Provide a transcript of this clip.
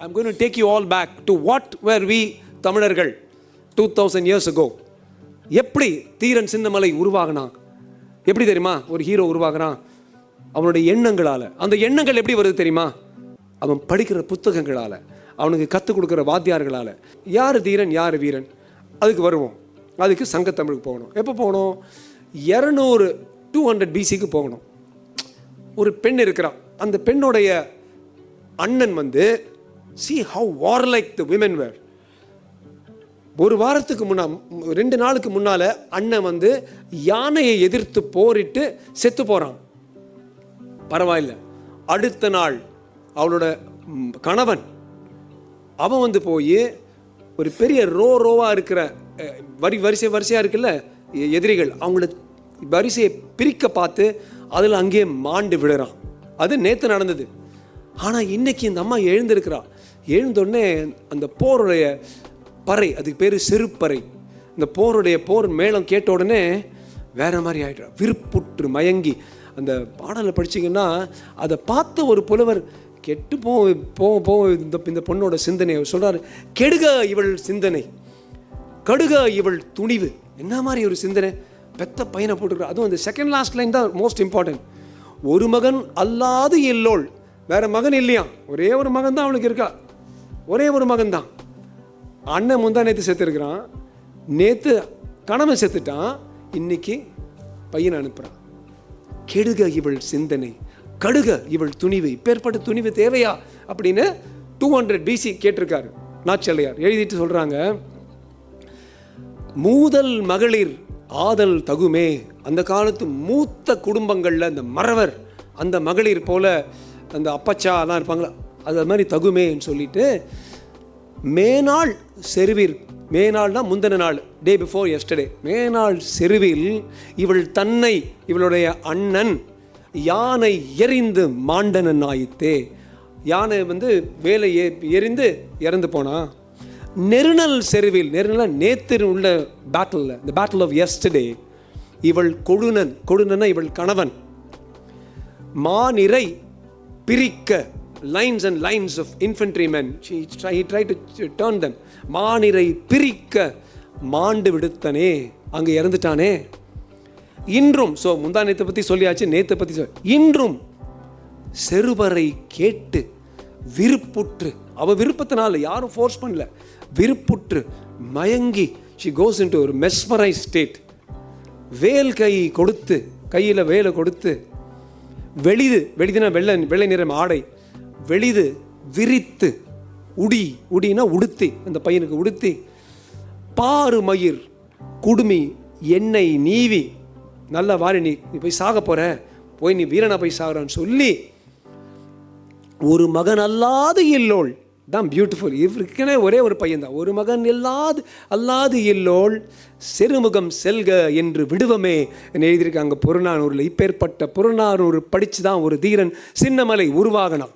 I'm going to take you all back to what were we தமிழர்கள் 2000 years ago. எப்படி தீரன் சின்னமலை உருவாகினான்? எப்படி தெரியுமா? ஒரு ஹீரோ உருவாகிறான் அவனுடைய எண்ணங்களால். அந்த எண்ணங்கள் எப்படி வருது தெரியுமா? அவன் படிக்கிற புத்தகங்களால், அவனுக்கு கற்றுக் கொடுக்குற வாத்தியார்களால். யார் தீரன், யார் வீரன்? அதுக்கு வருவோம். அதுக்கு சங்கத்தமிழுக்கு போகணும். எப்போ போகணும்? 200 BCக்கு போகணும். ஒரு பெண் இருக்கிறான். அந்த பெண்ணுடைய அண்ணன் வந்து see how warlike the women were. ஒரு வாரத்துக்கு 2 நாளுக்கு முன்னால அண்ணன் வந்து யானையை எதிர்த்து போரிட்டு செத்து போறான். பரவாயில்ல. அடுத்த நாள் அவளோட கணவன் அவன் வந்து போய் ஒரு பெரிய ரோவா இருக்கிற வரிசையா இருக்குல்ல எதிரிகள், அவங்கள வரிசையை பிரிக்க பார்த்து அதில் அங்கேயே மாண்டு விடுறான். அது நேற்று நடந்தது. ஆனால் இன்னைக்கு இந்த அம்மா எழுந்திருக்கிறா. எழுந்தோடனே அந்த போருடைய பறை, அதுக்கு பேர் செருப்பறை, இந்த போர் மேளம் கேட்ட உடனே வேற மாதிரி ஆயிடுறா. விருப்புற்று மயங்கி. அந்த பாடலை படிச்சிங்கன்னா அதை பார்த்த ஒரு புலவர் கெட்டு போ இந்த பொண்ணோட சிந்தனையை சொல்றாரு. கெடுக இவள் சிந்தனை, கடுக இவள் துணிவு. என்ன மாதிரி ஒரு சிந்தனை! பெத்த பையனை போட்டுக்கிறா. அதுவும் அந்த செகண்ட் லாஸ்ட் லைன் தான் மோஸ்ட் இம்பார்ட்டன்ட். ஒரு மகன் அல்லாது இல்லோள். வேற மகன் இல்லையா, ஒரே ஒரு மகன் தான் அவளுக்கு இருக்கா. ஒரே ஒரு மகன் தான். அண்ணன் முந்தா நேற்று செத்துருக்கிறான், நேற்று கணவன் செத்துட்டான், இன்னைக்கு பையனை அனுப்புறான். கெடுக இவள் சிந்தனை, கடுக இவள் துணிவு. இப்பேற்பட்ட துணிவு தேவையா அப்படின்னு 200 BC கேட்டிருக்காரு நாச்சலையார். எழுதிட்டு சொல்றாங்க, மூதல் மகளிர் ஆதல் தகுமே. அந்த காலத்து மூத்த குடும்பங்கள்ல அந்த மறவர், அந்த மகளிர் போல அந்த அப்பச்சா எல்லாம் இருப்பாங்களா, அது மாதிரி தகுமேன்னு சொல்லிட்டு மேனாள் செருவில், மேனாள்னா முந்தின நாள், டே பிஃபோர் எஸ்டர்டே, மேனாள் செருவில் இவள் தன்னை, இவளுடைய அண்ணன் யானை எறிந்து மாண்டனன் ஆயித்தே. யானை வந்து வேலை எறிந்து இறந்து போனா. நெருநல் செருவில், நெருநல் நேற்று உள்ள பேட்டில், இந்த பேட்டில் ஆஃப் எஸ்டர்டே, இவள் கொடுனன் இவள் கணவன். மாநிறை பிரிக்க, lines and lines of infantrymen, he tried to turn them. மாநிறை பிரிக்க மாண்டு விடுத்தனே, அங்க இறந்துட்டானே. இன்றும், சோ முந்தா நேத்தை பத்தி சொல்லியாச்சு, நேத்தை பத்தி இன்றும் செருபரை கேட்டு விருப்புற்று, அவ விருப்பத்தினால, யாரும் ஃபோர்ஸ் பண்ணல, விருப்புற்று மயங்கி, she goes into ஒரு mesmerized state. வேல் கை கொடுத்து, கையில வேலை கொடுத்து, வெளிதுனா வெள்ளை நிறம் ஆடை, வெளிது விரித்து, உடினா உடுத்தி, அந்த பையனுக்கு உடுத்தி, பாரு மயிர் குடுமி எண்ணெய் நீவி, நல்லா வாரி, நீ போய் சாக போற, போய் நீ வீரனா போய் சாகுறான்னு சொல்லி, ஒரு மகன் அல்லாது இல்லோள் தான் பியூட்டிஃபுல். இவருக்குனே ஒரே ஒரு பையன் தான், ஒரு மகன் அல்லாது இல்லோள் செருமுகம் செல்க என்று விடுவமே என்று எழுதியிருக்காங்க புறநானூரில். இப்பேற்பட்ட புறநானூறு படித்து தான் ஒரு தீரன் சின்னமலை உருவாகணும்.